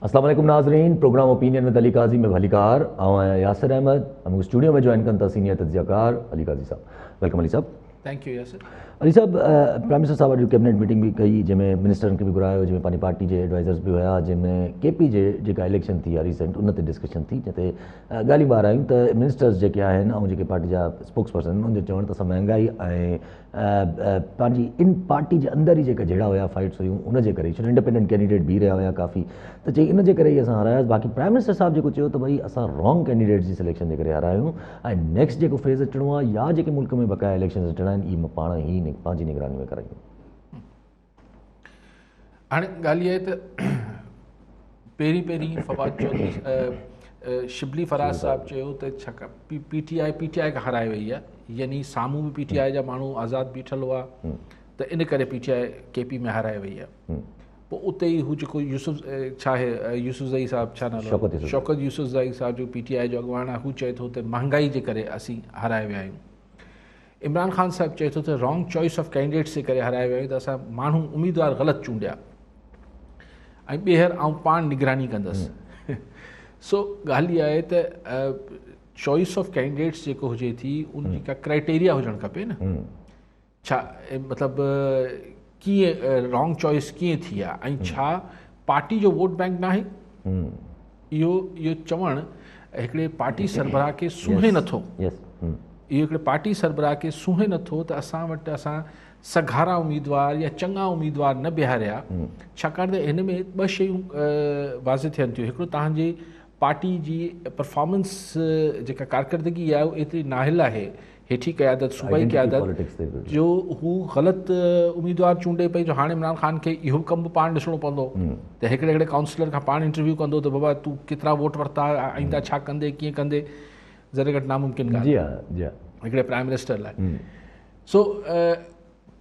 अस्सलाम वालेकुम नाज़रीन, program opinion with Ali Qazi में भलीकार आऊं यासिर अहमद। हम स्टूडियो में जॉइन कन सीनियर तज्जियाकार अली काजी साहब। वेलकम अली साहब। Thank you Yasir. अली साहब, प्राइम मिनिस्टर साहब जो कैबिनेट मीटिंग भी कई जंहिंमें मिनिस्टरनि खे बि घुरायो, जंहिंमें पंहिंजी पार्टी जे एडवाइज़र्स बि हुया, जंहिंमें केपी जे जेका इलेक्शन थी आहे रीसेंट उन ते डिस्कशन थी, जिते ॻाल्हियूं ॿार आयूं त मिनिस्टर्स जेके आहिनि ऐं जेके पार्टी जा स्पोक्स पर्सन उन्हनि जो चवणु त असां महांगाई ऐं पंहिंजी इन पार्टी जे अंदर ई जेका जहिड़ा हुया फाइट्स हुयूं उनजे करे छो इंडिपेंडेंट कैंडिडेट बीह रहिया हुया काफ़ी, त चई इन जे करे ई असां हारायासीं। बाक़ी प्राइम मिनिस्टर साहब जेको चयो त भई असां रॉन्ग कैंडिडेट्स जी सिलेक्शन जे करे हारायूं ऐं नेक्स्ट जेको फेज़ अचिणो आहे या जेके मुल्क में बक़ाया इलेक्शन अचिणा आहिनि इहे पाण ई पंहिंजी निगरानी में करायूं। हाणे ॻाल्हि इहा आहे त पहिरीं फवाद चौधरी शिबली फराज साहब चयो त छा पीटीआई खां हाराए वई आहे, यानी साम्हूं बि पीटीआई जा माण्हू आज़ादु बीठल हुआ त इन करे पीटीआई केपी में हाराए वई आहे। पोइ उते ई हू जेको यूसुफ छा आहे यूसुफ़ज़ई साहब छा नालो शौकत यूसुफ़ज़ई साहब जो पीटीआई जो अॻुवाण आहे, हू चए थो त महांगाई जे करे असीं हाराए विया आहियूं। इमरान ख़ान साहब चए थो त रॉन्ग चॉइस ऑफ कैंडिडेट्स जे करे हाराए विया आहियूं, त असां माण्हू उम्मीदवार ग़लति चूंडिया ऐं ॿीहर आउं पाण निगरानी कंदसि। सो ॻाल्हि इहा आहे त चॉइस ऑफ कैंडिडेट्स जेको हुजे थी उन जी का क्राइटेरिया हुजणु खपे न, छा मतिलबु कीअं रॉन्ग चॉइस कीअं थी आहे ऐं छा पार्टी जो वोट बैंक न आहे। इहो चवणु हिकिड़े पार्टी सरबराह खे सूंहे नथो, इहो हिकिड़े पार्टी सरबराह खे सूंहे नथो त असां वटि असां सघारा उम्मीदवार या चङा उम्मीदवार न बीहारिया, छाकाणि त हिन में ॿ शयूं वाज़े थियनि थियूं। हिकिड़ो तव्हांजी पार्टी जी परफॉर्मेंस जेका कारकर्दगी आहे उहा एतिरी नाहिल आहे, हेठी क़यादत सूबाई क़यादत जो हू ग़लति उम्मीदवार चूंडे पई, जो हाणे इमरान ख़ान खे इहो कमु बि पाण ॾिसणो पवंदो त हिकिड़े काउंसलर खां पाण इंटरव्यू कंदो त बाबा तूं केतिरा वोट वरिता, आईंदा छा कंदे कीअं कंदे, ज़रे घटि नामुमकिन ॻाल्हि हिकिड़े प्राइम मिनिस्टर लाइ। सो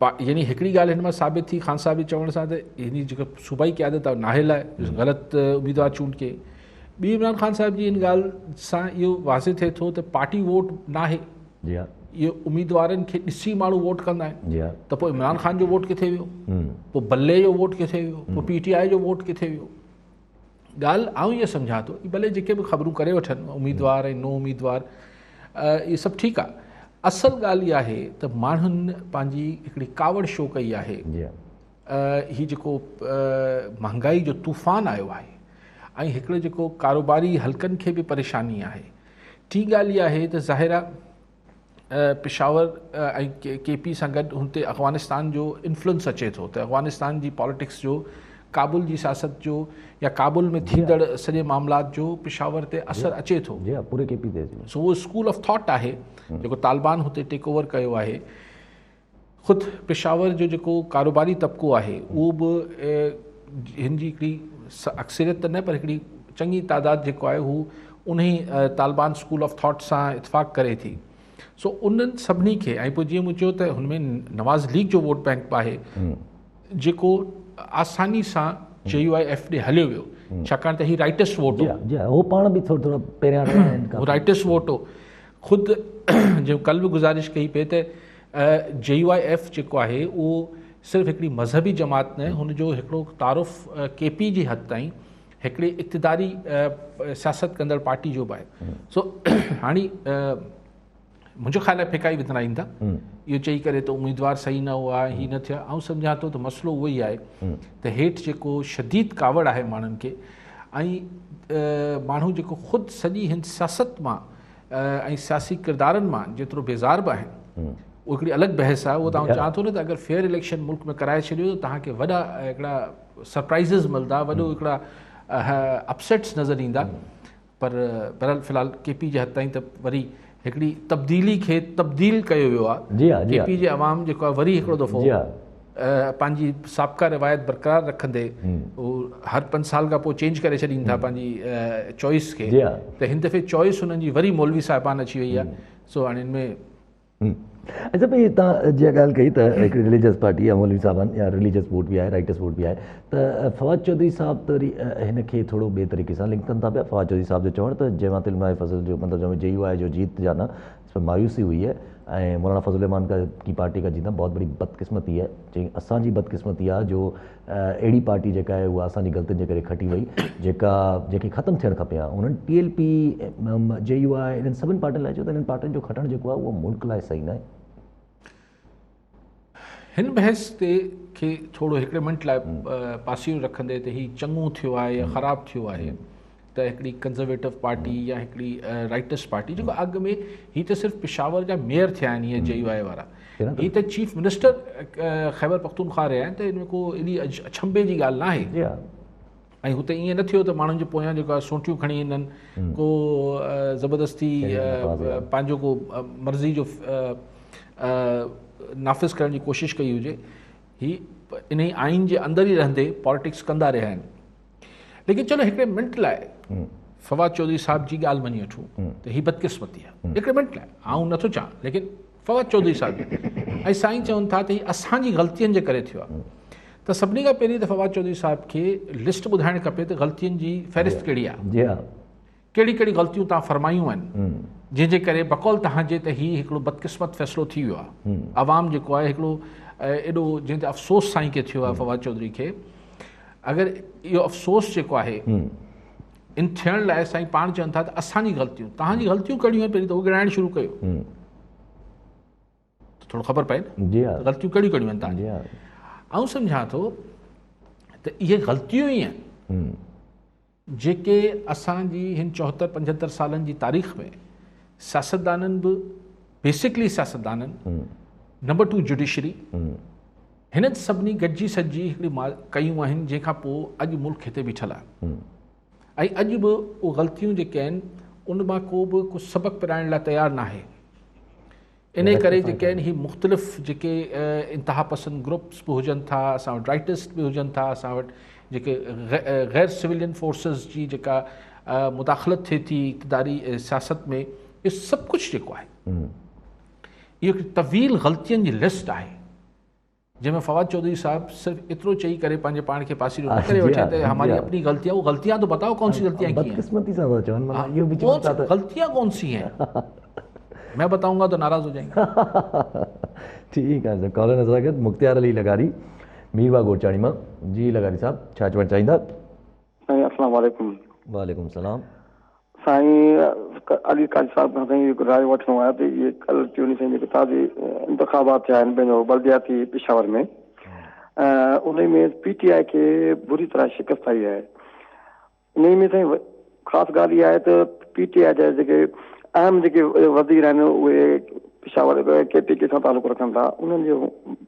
यानी हिकिड़ी ॻाल्हि हिन मां साबित थी ख़ान साहब जे चवण सां त हिन जेका सूबाई क़यादत आहे नाहिल आहे, ग़लति उम्मीदवार चूंड के। ॿी इमरान ख़ान साहब जी इन ॻाल्हि सां इहो वाज़े थिए थो त पार्टी वोट न आहे, इहो उम्मीदवारनि खे ॾिसी माण्हू वोट कंदा आहिनि। त पोइ इमरान ख़ान जो वोट किथे वियो, पोइ बल्ले जो वोट किथे वियो, पोइ पीटीआई जो वोट किथे वियो। ॻाल्हि आउं इहा सम्झां थो, भले जेके बि ख़बरूं करे वठनि उम्मीदवार ऐं नो उम्मीदवार, इहे सभु ठीकु आहे। असल ॻाल्हि इहा आहे त माण्हुनि पंहिंजी हिकिड़ी कावड़ शो कई आहे। हीउ जेको महांगाई जो तूफ़ान आयो आहे ऐं हिकिड़ो जेको कारोबारी हल्कनि खे बि परेशानी आहे। टी ॻाल्हि इहा आहे त ज़ाहिर आहे पेशावर ऐं केपी सां गॾु हुते अफ़गानिस्तान जो इन्फ्लुएंस अचे थो, त अफ़गानिस्तान जी पॉलिटिक्स जो, काबुल जी सियासत जो या काबुल में थींदड़ सॼे मामलात जो पेशावर ते असरु अचे थो। पूरे केपी ते सो उहो स्कूल ऑफ थॉट आहे जेको तालिबान हुते टेक ओवर कयो आहे। ख़ुदि पेशावर जो जेको कारोबारी तबिको आहे उहो बि हिन जी हिकिड़ी अक्सरियत त न पर हिकिड़ी चङी तादाद जेको आहे हू उन ई तालिबान स्कूल ऑफ थॉट सां इतफ़ाक़ करे थी। सो उन्हनि सभिनी खे, ऐं पोइ जीअं मूं चयो त हुनमें नवाज़ लीग जो वोट बैंक आहे जेको आसानी सां JUIF ॾे हलियो वियो, छाकाणि त हीउ राइटेस्ट वोट हो, पाण बि थोरो थोरो पहिरियां राइटेस्ट वोट हो। ख़ुदि जो कल्ह बि गुज़ारिश कई पई त JUIF जेको आहे उहो सिर्फ़ु हिकिड़ी मज़हबी जमात न, हुनजो हिकिड़ो तारुफ़ केपी जी हद ताईं हिकिड़ी इक़्तिदारी सियासत कंदड़ पार्टी जो बि आहे। सो हाणे मुंहिंजो ख़्यालु आहे फिकाई विझंदा ईंदा इहो चई करे त उम्मीदवार सही न हुआ, हीअ न थिया। ऐं सम्झां थो त मसइलो उहो ई आहे त हेठि जेको शदीद कावड़ आहे माण्हुनि खे ऐं माण्हू जेको ख़ुदि सॼी हिन सियासत मां ऐं सियासी किरदारनि मां जेतिरो बेज़ार बि आहिनि, उहो हिकिड़ी अलॻि बहस आहे। उहो तव्हां चवां थो न त अगरि फेयर इलेक्शन मुल्क में कराए छॾियो त तव्हांखे वॾा हिकिड़ा सरप्राइज़िस मिलंदा, वॾो हिकिड़ा अपसेट्स नज़र ईंदा। पर बहरहाल फ़िलहाल केपी जे हद ताईं त वरी हिकिड़ी तब्दीली खे तब्दील कयो वियो आहे। केपी जे अवाम जेको आहे वरी हिकिड़ो दफ़ो पंहिंजी साबिक़ा रिवायत बरक़रार रखंदे उहो हर 5 साल खां पोइ चेंज करे छॾीनि था पंहिंजी चॉइस खे, त हिन दफ़े चॉइस हुननि जी वरी मौलवी साहिबान अची वई आहे। सो हाणे हिन में अच्छा भाई तव्हां जीअं ॻाल्हि कई त हिकिड़ी रिलीजियस पार्टी या मौलवी साहबान या रिलीजियस वोट बि आहे, राइटस वोट बि आहे, त फवाद चौधरी साहब त वरी हिन खे थोरो ॿिए तरीक़े सां लिंक कनि था पिया। फवाद चौधरी साहब जो चवणु त जमात इल्मा फज़ल जो मतिलबु जो JUI जो जीत जाना इस पर मायूसी हुई है ऐं मौलाना फजल रहमान की पार्टी का जीतना बहुत बड़ी बदकिस्मती है। चई असांजी बदकिस्मती आहे जो अहिड़ी पार्टी जेका आहे उहा असांजी ग़लतियुनि जे करे खटी वई, जेकी ख़तमु थियणु खपे आहे। उन्हनि TLP JUI इन्हनि सभिनि पार्टियुनि लाइ चयो त इन्हनि पार्टियुनि जो खटणु जेको आहे उहो मुल्क लाइ सही न आहे। हिन बहस ते खे थोरो हिकिड़े मिंट लाइ पासीरो रखंदे त हीउ चङो थियो आहे या ख़राबु थियो आहे त हिकिड़ी कंज़र्वेटिव पार्टी या हिकिड़ी राइटस पार्टी जेको अॻु में हीअ त सिर्फ़ु पेशावर जा मेयर थिया आहिनि हीअ JUI वारा, हीअ त चीफ मिनिस्टर ख़ैबर पख्तूनख्वा रहिया आहिनि, त हिन में को एॾी अछंभे जी ॻाल्हि न आहे। ऐं हुते ईअं न थियो त माण्हुनि जे पोयां जेको आहे सोटियूं खणी ईंदनि, को ज़बरदस्ती पंहिंजो को मर्ज़ी जो नाफ़िज़ करण जी कोशिशि कई हुजे। ही इन ई आइन जे अंदरि ई रहंदे पॉलिटिक्स कंदा रहिया आहिनि। लेकिन चलो हिकिड़े मिंट लाइ फवाद चौधरी साहब जी ॻाल्हि मञी वठूं त हीअ बदकिस्मती आहे, हिकिड़े मिंट लाइ आऊं नथो चाहियां, लेकिन फवाद चौधरी साहब ऐं साईं चवनि था त हीअ असांजी ग़लतियुनि जे करे थियो आहे, त सभिनी खां पहिरीं त फवाद चौधरी साहब खे लिस्ट ॿुधाइणु खपे त ग़लतियुनि जी फ़हिरिस्त कहिड़ी आहे, कहिड़ी कहिड़ी ग़लतियूं तव्हां फरमायूं आहिनि जंहिंजे करे बकौल तव्हांजे त हीउ हिकिड़ो बदकिस्मत फ़ैसिलो थी वियो आहे। आवाम जेको आहे हिकिड़ो एॾो जंहिं ते अफ़सोस साईं खे थियो आहे फवाद चौधरी खे, अगरि इहो अफ़सोस जेको आहे इन थियण लाइ साईं पाण चवनि था त असांजी ग़लतियूं, तव्हांजी ग़लतियूं कहिड़ियूं आहिनि पहिरीं त उहो गिणाइणु शुरू कयो त थोरो ख़बर पए न ग़लतियूं कहिड़ियूं कहिड़ियूं आहिनि तव्हांजी। ऐं सम्झां थो त इहे ग़लतियूं ई आहिनि जेके असांजी हिन 74-75 सालनि जी तारीख़ में सियासतदाननि बि बेसिकली सियासतदाननि नंबर 2 जुडिशरी हिननि सभिनी गॾिजी सॼी हिकिड़ी कयूं आहिनि, जंहिंखां पोइ अॼु मुल्क हिते बीठल आहे। ऐं अॼु बि उहे ग़लतियूं जेके आहिनि उन मां को बि कुझु सबक़ु पिराइण लाइ तयारु न आहे। इन करे जेके आहिनि हीअ मुख़्तलिफ़ जेके इंतिहा पसंद ग्रुप्स बि हुजनि था, असां वटि राइटिस्ट बि हुजनि था, असां वटि जेके गैर सिविलियन फोर्सिस जी जेका मुदाख़लत थिए थी इक़्तिदारी सियासत में, इहो सभु कुझु जेको आहे इहो हिकु तवील ग़लतियुनि जी लिस्ट आहे, जंहिंमें फवाद चौधरी साहब सिर्फ़ु एतिरो चई करे पंहिंजे पाण खे पासीरो न करे वठे त हमारी अपनी गलतियाँ, वो गलतियाँ तो बताओ कौन सी गलतियाँ की हैं, गलतियाँ कौन सी हैं, मैं बताऊंगा तो नाराज़ हो जाएंगे। ठीक है सर, कॉलर नज़र गए मुख्तियार अली लगारी मीरवा गोचाणी मां। जी लगारी साहब छा चवणु चाहींदा? साईं अस्सलाम वालेकुम। वालेकुम सलाम। साईं अली काजी साहब खां साईं हिकु राय वठिणो आहे त इहे कल्ह चूनी साईं जेके ताज़ी इंतिखाबात थिया आहिनि पंहिंजो बल्दियाती पेशावर में, उन में PTI खे बुरी तरह शिकस्त आई आहे। उन में साईं ख़ासि ॻाल्हि इहा आहे त PTI जा जेके अहम जेके वज़ीर आहिनि उहे पेशावर KP के सां तालुक़ु रखनि था, उन्हनि जे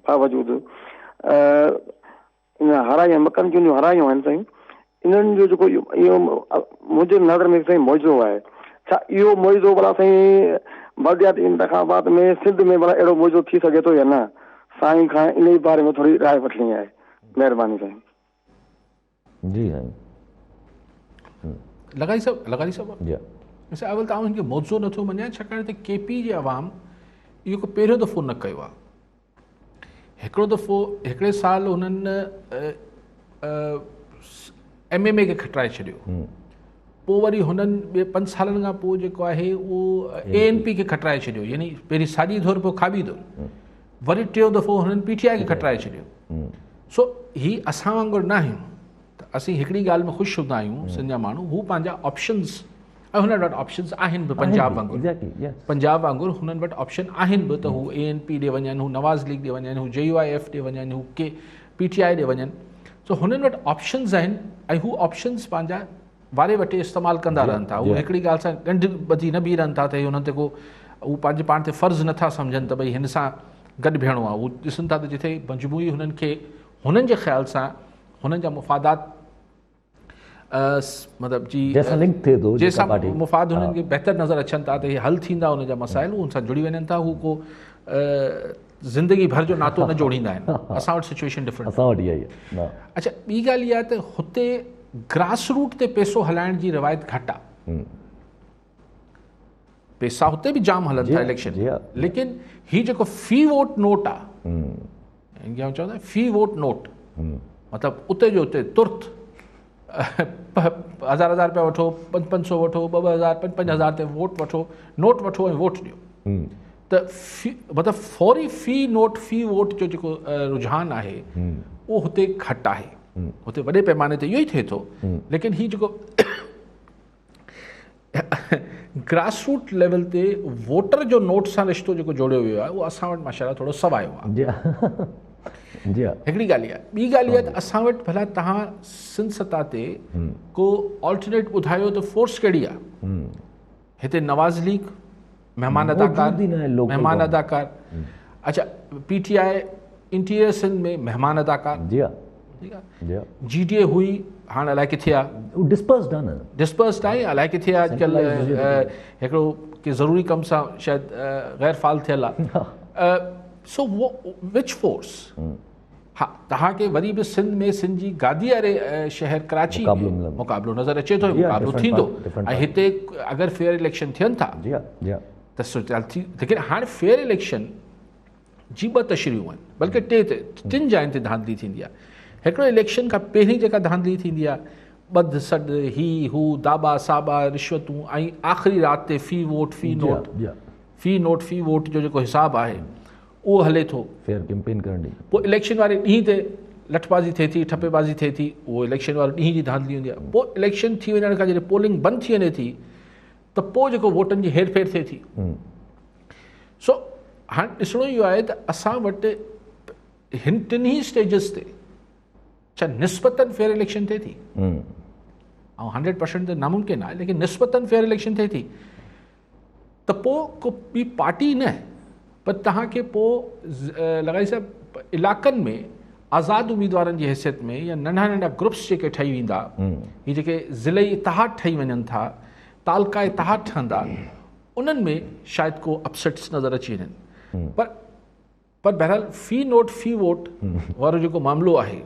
बावजूदि हारायूं मकन जूं हारायूं आहिनि साईं। इन्हनि जो जेको इहो मुंहिंजे नज़र में साईं मौजो आहे, छा इहो मौजो भला साईं बल्दियाती इंतिखाबात में सिंध में भला अहिड़ो मौजो थी सघे थो या न? साईं खां इन बारे में थोरी राय वठणी आहे, महिरबानी साईं। जी साईं। लगारी साहब वैसे अवल तव्हां हिनखे मौजो नथो मञाए, छाकाणि त KP जे अवाम इहो को पहिरियों दफ़ो न कयो आहे। हिकिड़ो दफ़ो हिकिड़े साल हुननि MMA खे खटाए छॾियो, पोइ वरी हुननि ॿिए 5 सालनि खां पोइ जेको आहे उहो ANP खे खटाए छॾियो, यानी पहिरीं साॼी दौर पोइ खाॿी दौर, वरी टियों दफ़ो हुननि PTI खे खटाए छॾियो। सो हीअ असां वांगुरु न आहियूं, त असीं हिकिड़ी ॻाल्हि में ख़ुशि हूंदा आहियूं सिंध जा माण्हू, हू पंहिंजा ऑप्शन्स ऐं हुननि वटि ऑप्शन्स आहिनि बि पंजाब वांगुरु हुननि वटि ऑप्शन आहिनि बि त हू ANP ॾे वञनि, हू नवाज़ लीग ॾे वञनि, हू JUIF ॾे वञनि, हू PTI ॾे वञनि। सो हुननि वटि ऑप्शन्स आहिनि ऐं हू ऑप्शन्स पंहिंजा वारे वटे इस्तेमालु कंदा रहनि था। हू हिकिड़ी ॻाल्हि सां ॻंढि ॿधी न बीह रहनि था त हुननि ते को हू पंहिंजे पाण ते फ़र्ज़ु नथा सम्झनि त भई हिन सां गॾु बीहणो आहे। हू ॾिसनि था त जिथे मजमूई हुननि खे हुननि जे ख़्याल सां हुननि जा मुफ़ादात मतिलबु जी जंहिंसां मुफ़ाद हुननि खे बहितर नज़र अचनि था त इहे हल थींदा हुन जा मसाइल, उन सां जुड़ी वञनि था। हू को ज़िंदगी भर जो नातो न जोड़ींदा आहिनि। असां वटि सिचुएशन डिफरेंट आहे। अच्छा, ॿी ॻाल्हि इहा त हुते ग्रास रूट ते पैसो हलाइण जी रिवायत घटि आहे। पैसा हुते बि जाम हलनि था इलेक्शन, लेकिन ही जेको फी वोट नोट आहे, इंडिया में चवंदा फी वोट नोट, मतिलबु उते जो उते तुर्त 1000 रुपया वठो, 500 वठो, 2000 5000 ते वोट वठो, नोट वठो ऐं वोट ॾियो। त मतिलबु फौरी फी नोट फी वोट जो जेको रुझान आहे उहो हुते घटि आहे, हुते वॾे पैमाने ते इहो ई थिए थो। लेकिन ही जेको ग्रास रूट लेवल ते वोटर जो नोट सां रिश्तो जेको जोड़ियो वियो आहे उहो असां वटि माशाल्लाह थोरो सवायो आहे। हिकिड़ी ॻाल्हि आहे। ॿी ॻाल्हि इहा त असां वटि भला तव्हां सिंध सतह ते को ऑल्टरनेट ॿुधायो त फोर्स कहिड़ी आहे? हिते नवाज़ लीग महिमान अदाकार, अच्छा PTI इंटीरियर सिंध में महिमान अदाकार, GDA हुई, हाणे अलाए किथे आहे, डिस्पर्स्ड आहे, अलाए किथे आहे अॼुकल्ह, हिकिड़ो के ज़रूरी कम सां शायदि गैर फ़ाल थियल आहे। सो विच फोर्स? हा, तव्हांखे वरी बि सिंध में सिंध जी गादी वारे शहर कराची में मुक़ाबिलो नज़र अचे थो, मुक़ाबिलो थींदो, ऐं हिते अगरि फेयर इलेक्शन थियनि था त सोचाल थी। लेकिन हाणे फेयर इलेक्शन जी 2 तशरीहूं आहिनि, बल्कि 3 जायुनि ते धांधली थींदी आहे। हिकिड़ो इलेक्शन खां पहिरीं जेका धांधली थींदी आहे, ॿध सॾ ही हू दाबा साबा रिश्वतूं, ऐं आख़िरी राति ते फी वोट फी वोट जो जेको हिसाबु आहे उहो हले थो। फेयर कैंपेन करण ॾींहुं पोइ इलेक्शन वारे ॾींहं ते लठबाज़ी थिए थी, ठपेबाज़ी थिए थी, उहो इलेक्शन वारे ॾींहं जी धांधली हूंदी आहे। पोइ इलेक्शन थी वञण खां जॾहिं पोलिंग बंदि थी वञे थी त पोइ जेको वोटनि जी हेरफेर थिए थी। सो हाणे ॾिसणो इहो आहे त असां वटि हिन 3 स्टेजिस ते छा निस्बतन फेयर इलेक्शन थिए थी, ऐं 100% त नामुमकिन आहे, लेकिन निस्बतन फेयर इलेक्शन थिए थी त पोइ को ॿी पार्टी न, पर तव्हांखे पोइ लॻाई साहिबु इलाइक़नि में आज़ादु उम्मीदवारनि जी हैसियत में या नंढा नंढा ग्रुप्स जेके ठही वेंदा, ही जेके ज़िले इतिहाद ठही वञनि था, तालका इतिहाद ठहंदा, उन्हनि में शायदि को अपसेट्स नज़र अची वञनि। पर बहरहाल फी नोट फी वोट वारो जेको मामिलो आहे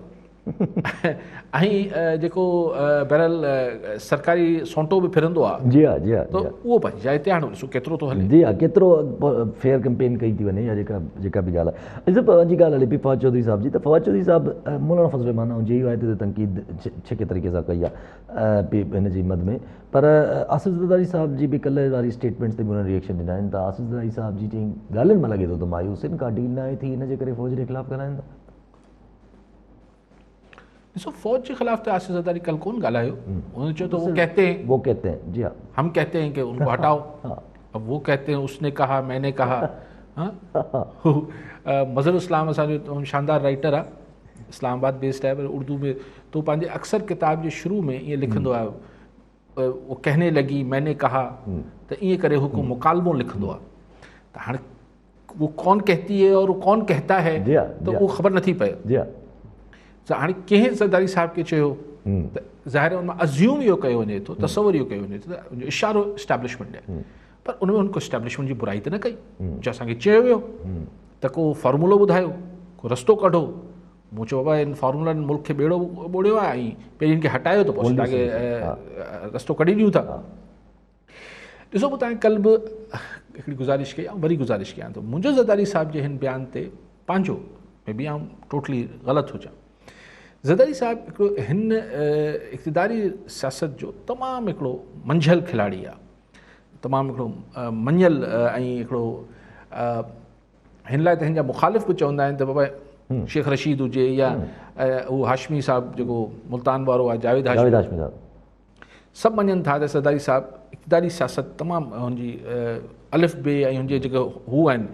ऐं जेको बहरहाल सरकारी सौंटो बि फिरंदो आहे, त उहो पंहिंजी जाइ ते हाणे ॾिसो केतिरो थो हले। केतिरो फेयर कैंपेन कई थी वञे या जेका बि ॻाल्हि आहे। ॾिसो पंहिंजी ॻाल्हि हले पई फवाद चौधरी साहब जी, त फवाद चौधरी साहब मौलाना फज़ल रहमान ऐं JU ते तनक़ीद छके तरीक़े सां कई आहे हिन जी मद में, पर आसिफ़ ज़रदारी साहब जी बि कल्ह वारी स्टेटमेंट्स ते बि उन्हनि रिएक्शन ॾिना आहिनि। त आसिफ़ ज़रदारी साहब जी चई ॻाल्हियुनि मां लॻे थो त मायूसिन का डील न आहे थी, हिन जे करे फ़ौज जे ख़िलाफ़ु कराइनि था। ॾिसो फ़ौज के खिलाफ तो आसिफ़ ज़रदारी कल कौन ॻाल्हायो, उन्होंने चयो तो वो कहते हैं जी हाँ, हम कहते हैं कि उनको हटाओ। अब वो कहते हैं उसने कहा मैंने कहा। मज़हर इस्लाम असांजो शानदार राइटर आहे, इस्लामाबाद बेस्ड आहे, पर उर्दू में तो पंहिंजे अक्सर किताब जे शुरू में ईअं लिखंदो आहे, वो कहने लगी मैंने कहा, त ईअं करे हू को मुकालमो लिखंदो आहे। त हाणे वो कौन कहती है और वो कौन कहता है त उहो ख़बर नथी पए। हाणे कंहिं ज़रदारी साहब खे चयो त ज़ाहिर उन मां अज़्यूम इहो कयो वञे थो, तसवर इहो कयो वञे थो त इशारो इस्टेब्लिशमेंट ॾिए, पर उन में हुन को इस्टेब्लिशमेंट जी बुराई त न कई। जो असांखे चयो वियो त को फॉर्मूलो ॿुधायो, को रस्तो कढो, मूं चयो बाबा इन फॉर्मूलनि मुल्क खे ॿेड़ो ॿोड़ियो आहे, ऐं पहिरीं खे हटायो त पोइ तव्हांखे रस्तो कढी ॾियूं था। ॾिसो पोइ तव्हांखे कल्ह बि हिकिड़ी गुज़ारिश कई, ऐं वरी गुज़ारिश कयां थो, मुंहिंजो ज़रदारी साहब जे हिन बयान ते पंहिंजो में बि आउं टोटली ग़लति हुजां। ज़रदारी साहब हिकिड़ो हिन इक़्तिदारी सियासत जो तमामु हिकिड़ो मंझल खिलाड़ी आहे, तमामु हिकिड़ो मञियल, ऐं हिकिड़ो हिन लाइ त हिन जा मुख़ालिफ़ बि चवंदा आहिनि त बाबा शेख रशीद हुजे या उहो हाशमी साहब जेको मुल्तान वारो आहे जावेद हाशमी साहब, सभु मञनि था त ज़रदारी साहब इक़्तिदारी सियासत तमामु हुनजी अलिफ बे ऐं हुनजे जेके हू आहिनि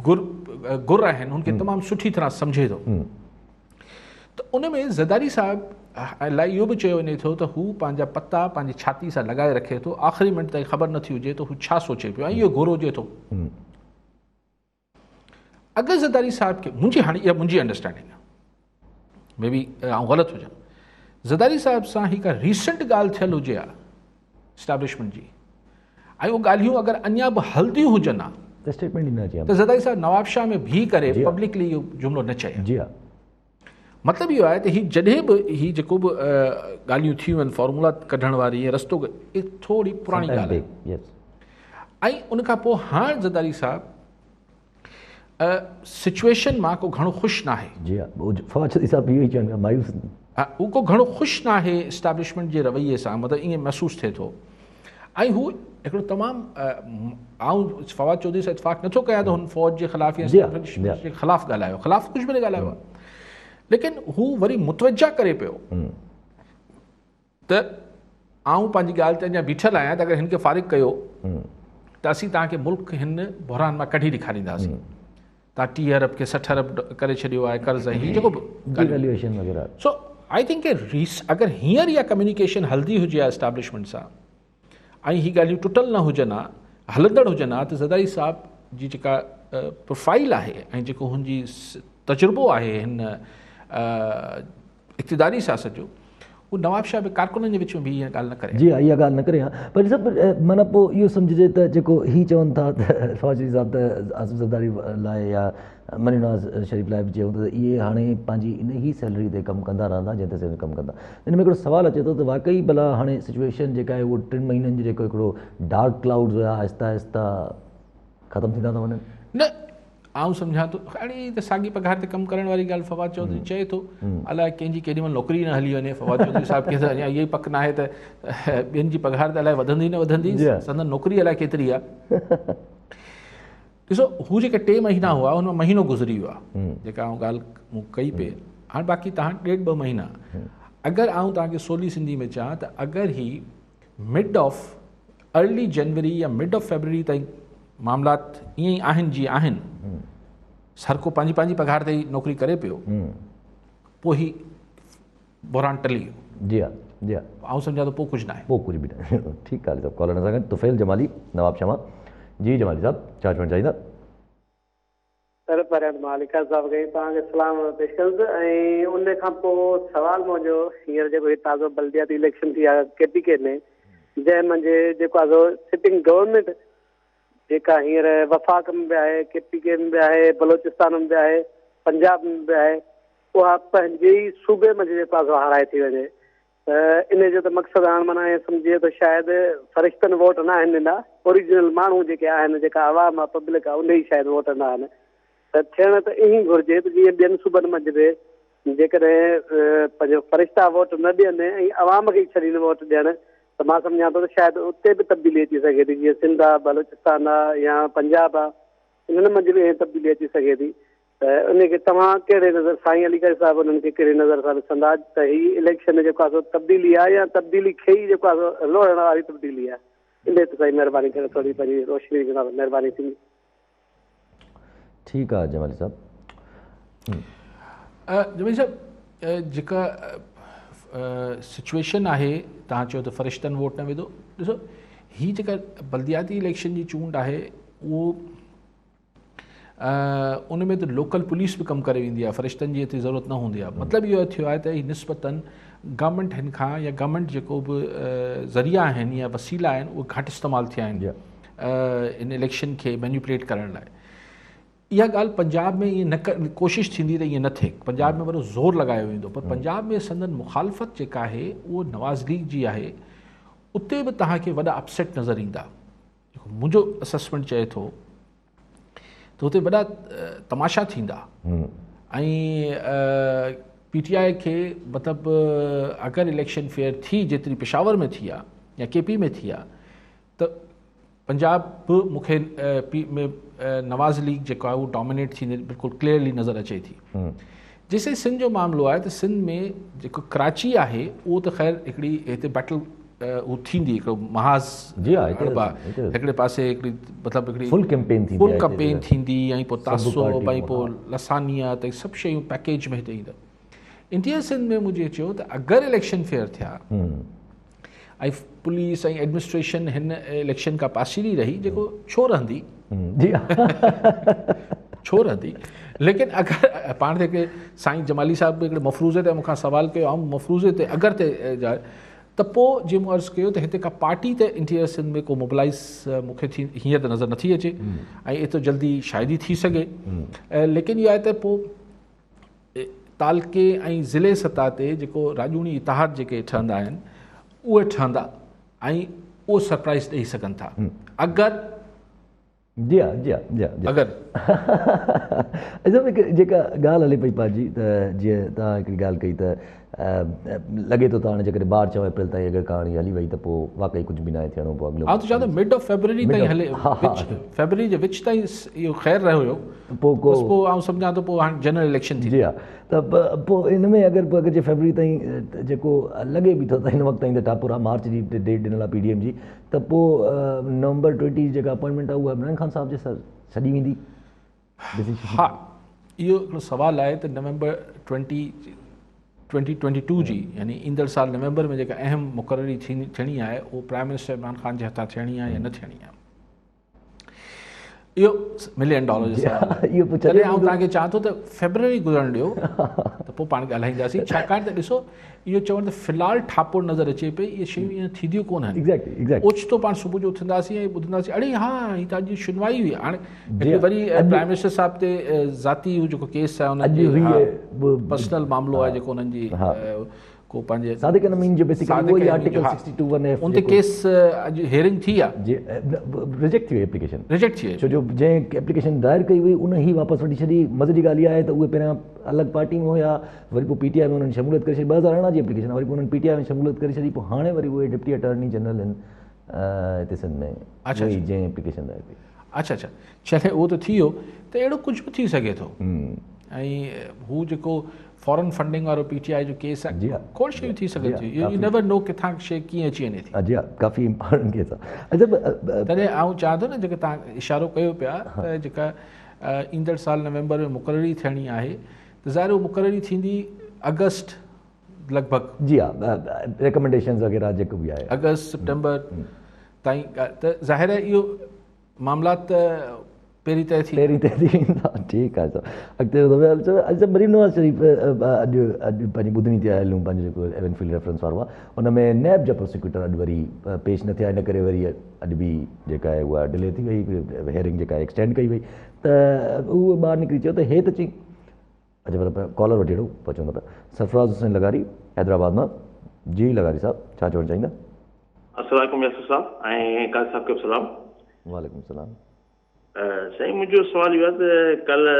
गुर आहिनि हुनखे तमामु सुठी तरह सम्झे थो। त उन में ज़रदारी साहब लाइ इहो बि चयो वञे थो त हू पंहिंजा पता पंहिंजी छाती सां लॻाए रखे थो, आख़िरी मिंट ताईं ख़बर नथी हुजे त हू छा सोचे पियो ऐं इहो घुरोजे थो। अगरि ज़रदारी साहब खे इहा मुंहिंजी अंडरस्टैंडिंग आहे, मे बी आउं ग़लति हुजां, ज़रदारी साहब सां हिकु रीसेंट ॻाल्हि थियल हुजे आहे इस्टेब्लिशमेंट जी, ऐं उहे ॻाल्हियूं अगरि अञा बि हलंदियूं हुजनि हा त स्टेटमेंट ई न अचे, त ज़रदारी साहब नवाब शाह में बीह करे पब्लिकली इहो जुमिलो न चए। जी हा, मतिलबु इहो आहे त हीउ जॾहिं बि हीउ जेको बि ॻाल्हियूं थियूं आहिनि फॉर्मूला कढण वारी या रस्तो इहा थोरी पुराणी ॻाल्हि आहे। ऐं उनखां पोइ हाणे ज़रदारी साहिबु सिचुएशन मां को घणो ख़ुशि न आहे। जी हा, फवाद चौधरी साहब इहो ई चवनि मायूस उहो को घणो ख़ुशि न आहे इस्टेब्लिशमेंट जे रवैये सां, मतिलबु ईअं महसूसु थिए थो। ऐं हू हिकिड़ो तमामु आउं फवाद चौधरी सां इतफ़ाक़ नथो कयां त हुन फ़ौज जे ख़िलाफ़ या इस्टेब्लिशमेंट जे ख़िलाफ़ु ॻाल्हायो, ख़िलाफ़ु कुझु बि न ॻाल्हायो आहे, लेकिन हू वरी मुतवजा करे पियो त आउं पंहिंजी ॻाल्हि ते अञा बीठल आहियां त अगरि हिन खे फ़ारिग़ कयो त असीं तव्हांखे मुल्क हिन बहरान मां कढी ॾेखारींदासीं। तव्हां 30 अरब खे 60 अरब करे छॾियो आहे कर्ज़, हीउ जेको बि सो आई थिंक अगरि हींअर इहा कम्युनिकेशन हलंदी हुजे आहे इस्टेब्लिशमेंट सां ऐं हीअ ॻाल्हियूं टुटल न हुजनि हा, हलंदड़ हुजनि हा, त ज़रदारी साहिब जी जेका प्रोफाइल आहे ऐं जेको हुनजी तजुर्बो आहे हिन इक़्तिदारी सियासत जो, उहो नवाब शाह बि कारकुननि जे विच में बि इहा ॻाल्हि न करे। जी हा, इहा ॻाल्हि न करे हा, पर सभु माना पोइ इहो सम्झिजे त जेको हीअ चवनि था त फवाद चौधरी साहिब त आसिफ ज़रदारी लाइ या मनी नवाज़ शरीफ़ लाइ बि चयूं त इहे हाणे पंहिंजी इन ई सैलरी ते कमु कंदा रहंदा जंहिं ते कमु कंदा। इन में हिकिड़ो सुवालु अचे थो त वाक़ई भला हाणे सिचुएशन जेका आहे उहो 3 महीननि जो जेको हिकिड़ो डार्क क्लाउड्स हुया आहिस्ता आहिस्ता ख़तमु थींदा था वञनि? न, आउं सम्झां थो हाणे त साॻी पघार ते कमु करण वारी ॻाल्हि फवाद चौधरी चए थो, अलाए कंहिंजी केॾीमहिल नौकिरी न हली वञे। फवाद चौधरी साहिब खे त अञा इहा ई पक न आहे त ॿियनि जी पघार त अलाए वधंदी न वधंदी, संदन नौकिरी अलाए केतिरी आहे। ॾिसो, हू जेके 3 महीना हुआ हुन में महीनो गुज़री वियो आहे जेका आउं ॻाल्हि मूं कई पे। हाणे बाक़ी तव्हां 1.5-2 महीना, अगरि आउं तव्हांखे सोली सिंधी में चवां त अगरि ही मिड ऑफ अर्ली जनवरी या मिड ऑफ फेबररी ताईं मामलात ईअं ई आहिनि जीअं आहिनि, हर को पंहिंजी पंहिंजी पघार ते ई नौकिरी करे पियो, पोइ ही बहरान टली वियो। जी हा, जी हा, आउं सम्झां थो पोइ कुझु न आहे, पोइ कुझु बि न। ठीकु आहे साहब, कॉलर सां गॾु तुफ़ैल जमाली नवाब शमा। जी जमाली साहब, छा चवणु चाहींदा? सर पहिरियों मालिका साहब खे तव्हांखे सलाम पेश कंदुसि ऐं उन खां पोइ सुवालु मुंहिंजो हींअर जेको हीउ ताज़ो बल्दियाती इलेक्शन थी आहे KPK में, जंहिं मंझि जेको आहे सिटिंग गवर्नमेंट जेका हींअर वफ़ाक़ में बि आहे, KPK में बि आहे, बलोचिस्तान में बि आहे, पंजाब में बि आहे, उहा पंहिंजे ई सूबे मंझि जेको आहे हाराए थी वञे। त इन जो त मक़सदु हाणे माना ईअं सम्झे त शायदि फ़रिश्तनि वोट न आहिनि ॾिना, ओरिजिनल माण्हू जेके आहिनि, जेका आवाम आहे, पब्लिक आहे, उन ई शायदि वोट न आहिनि। त थियण त ईअं ई घुरिजे त जीअं ॿियनि सूबनि मंझि बि जेकॾहिं पंहिंजो फ़रिश्ता वोट न ॾियनि ऐं आवाम खे ई छॾीनि वोट ॾियनि, त मां सम्झां थो त शायदि उते बि तब्दीली अची सघे थी, जीअं सिंध आहे, बलोचिस्तान आहे या पंजाब आहे, इन्हनि मंझि बि इहे तब्दीली अची सघे थी। त उनखे तव्हां कहिड़े नज़र, साईं अलीगढ़ साहिब उन्हनि खे कहिड़े नज़र सां ॾिसंदा त हीअ इलेक्शन जेको आहे तब्दीली आहे या तब्दीली खे ई जेको आहे लोहण वारी तब्दीली आहे? इन ते साईं महिरबानी करे थोरी पंहिंजी रोशनी जनाब महिरबानी थींदी। ठीकु आहे जमाली साहब। जमाली साहब, जेका सिचुएशन आहे, तव्हां चयो त फ़रिश्तनि वोट न विधो। ॾिसो, हीअ जेका बल्दियाती इलेक्शन जी चूंड आहे उहो उन में त लोकल पुलिस बि कमु करे वेंदी आहे, फ़रिश्तनि जी एतिरी ज़रूरत न हूंदी आहे। मतिलबु इहो थियो आहे त हीअ निस्बतन गवर्नमेंट हिन खां या गवर्नमेंट जेको बि ज़रिया आहिनि या वसीला आहिनि उहे घटि इस्तेमालु थिया आहिनि इन इलेक्शन खे मैन्युपुलेट करण लाइ। इहा ॻाल्हि पंजाब में ईअं न कोशिशि थींदी त ईअं न थिए, पंजाब में वॾो ज़ोर लॻायो वेंदो, पर पंजाब में संदन मुखालफ़त जेका आहे उहो नवाज़ लीग जी आहे, उते बि तव्हांखे वॾा अपसेट नज़र ईंदा। जेको मुंहिंजो असेसमेंट चए थो त हुते वॾा तमाशा थींदा ऐं PTI खे मतिलबु अगरि इलेक्शन फेयर थी जेतिरी पेशावर में थी आहे या KP में थी आहे त पंजाब बि मूंखे नवाज़ लीग जेको आहे उहो डोमिनेट थींदे बिल्कुलु क्लियरली नज़र अचे थी। जेसिताईं सिंध जो मामिलो आहे त सिंध में जेको कराची आहे उहो त ख़ैर हिकिड़ी हिते बैटल उहो थींदी, हिकिड़ो महाज़ हिकिड़े पासे हिकिड़ी मतिलबु हिकिड़ी फुल कैंपेन थींदी ऐं पोइ तासुब ऐं पोइ लसानियत ऐं सभु शयूं पैकेज में हिते ईंदा। इंटीरियर सिंध में मुंहिंजे चयो त अगरि इलेक्शन फेयर थिया ऐं पुलिस ऐं एडमिनिस्ट्रेशन हिन इलेक्शन खां पासीरी रही, जेको छो रहंदी छो रहंदी, लेकिन अगरि पाण ते हिकिड़े साईं जमाली साहिब बि हिकिड़े मफ़रूज़े ते मूंखां सवाल कयो, ऐं मफ़रूज़े ते अगरि ते जा त पोइ जीअं मूं अर्ज़ु कयो त हिते का पार्टी त इंटीरियर सिंध में को मोबिलाइज़ मूंखे हींअर त नज़र नथी अचे ऐं एतिरो जल्दी शायदि ई थी सघे। लेकिन इहो आहे त पोइ तालके ऐं ज़िले सतह ते जेको राजूनी इतिहाद जेके ठहंदा आहिनि उहे ठहंदा ऐं उहो सरप्राइज़ ॾेई सघनि था अगरि जी हाँ जी हाँ जी हाँ अगरि जेका ॻाल्हि हले पई पाजी त जीअं तव्हां हिकिड़ी ॻाल्हि कई त लॻे थो त हाणे जेकॾहिं 12 अप्रैल ताईं अगरि कहाणी हली वई त पोइ वाक़ई कुझु बि न आहे थियणो पोइ अॻिलो आउं त चवां थो मिड ऑफ फेबररी ताईं हले फेबररी जे विच ताईं इहो ख़ैर रहियो हुयो पोइ आउं सम्झां थो पोइ हाणे जनरल इलेक्शन थी जी हा त पोइ इन में अगरि जे फेबररी ताईं जेको लॻे बि थो त हिन वक़्तु ताईं त टापुर आहे मार्च जी डेट ॾिनल आहे PDM जी त पोइ नवंबर 20 जेका अपॉइंटमेंट आहे उहा इमरान ख़ान साहिब जे सर छॾी वेंदी हा इहो हिकिड़ो सुवालु आहे त नवंबर 2022 जी यानी ईंदड़ साल नवंबर में जेका अहम मुक़ररी थियणी आहे उहो प्राइम मिनिस्टर इमरान ख़ान जे हथां थियणी आहे या न थियणी आहे इहो $1 मिलियन जो सवाल इहो तॾहिं आउं तव्हांखे चवां थो त फेबररी गुज़रण ॾियो त पोइ पाण ॻाल्हाईंदासीं छाकाणि त ॾिसो इहो चवणु त फ़िलहालु ठापुर नज़र अचे पई इहे शयूं ईअं थींदियूं कोन आहिनि ओचितो पाण सुबुह जो उथंदासीं ऐं ॿुधंदासीं अड़े हा हीअ त अॼु सुनवाई हुई हाणे हिकिड़ी वरी प्राइम मिनिस्टर साहिब ते ज़ाती जेको केस आहे उन्हनि जो पर्सनल मामिलो आहे जेको उन्हनि जी को पंहिंजे सादिक नमीन जो बेसिकली वही आर्टिकल 62(1) उन ते केस अॼु हियरिंग थी आहे रिजेक्ट थी वई एप्लीकेशन रिजेक्ट थी वई छो जो जंहिं एप्लीकेशन दायर कई हुई उन ई वापसि वठी छॾी मज़े जी ॻाल्हि इहा आहे त उहे पहिरियां अलॻि पार्टी में हुया वरी पोइ PTI में उन्हनि शमूलियत करे छॾी 2018 जी एप्लीकेशन वरी पोइ उन्हनि PTI में शमूलियत करे छॾी पोइ हाणे वरी उहे डिप्टी अटॉर्नी जनरल आहिनि हिते सिंध में जंहिं एप्लीकेशन दायर कई अच्छा चले उहो त थी वियो त अहिड़ो कुझु बि थी सघे थो ऐं हू जेको फॉरेन फंडिंग वारो PTI जो केस आहे खोड़ शयूं थी सघे थी यू नेवर नो किथां शइ कीअं अची वञे थी जी हा काफ़ी इम्पोर्टेंट केस आहे तॾहिं आउं चाहियां थो न जेका तव्हां इशारो कयो पिया त जेका ईंदड़ साल नवंबर में मुक़ररी थियणी आहे त ज़ाहिर उहा मुक़ररी थींदी अगस्त लॻभॻि जी हा रिकमेंडेशन्स वग़ैरह जेको बि आहे अगस्त सितंबर ताईं त ज़ाहिर आहे इहो मामलात पहिरीं तय थी वेंदा ठीकु आहे सर अॻिते मरीम नवाज़ शरीफ़ अॼु पंहिंजी ॿुधणी ते आयल हूं पंहिंजो जेको एवनफील्ड रेफरेंस वारो आहे उन में नैब जा प्रोसिक्यूटर अॼु वरी पेश न थिया इन करे वरी अॼु बि जेका आहे उहा डिले थी वई हियरिंग जेका एक्सटेंड कई वई त उहो ॿाहिरि निकिरी चयो त हे त चई अच्छा मतिलबु कॉलर वठी हेॾो पहुचंदो पिया सरफराज़ हुसैन लगारी हैदराबाद मां जी लगारी साहब छा चवणु चाहींदा अस्सलाम यासर साहब ऐं काज़ी साहब खे सलाम वालेकुम सलाम साईं मुंहिंजो सुवालु इहो आहे त कल्ह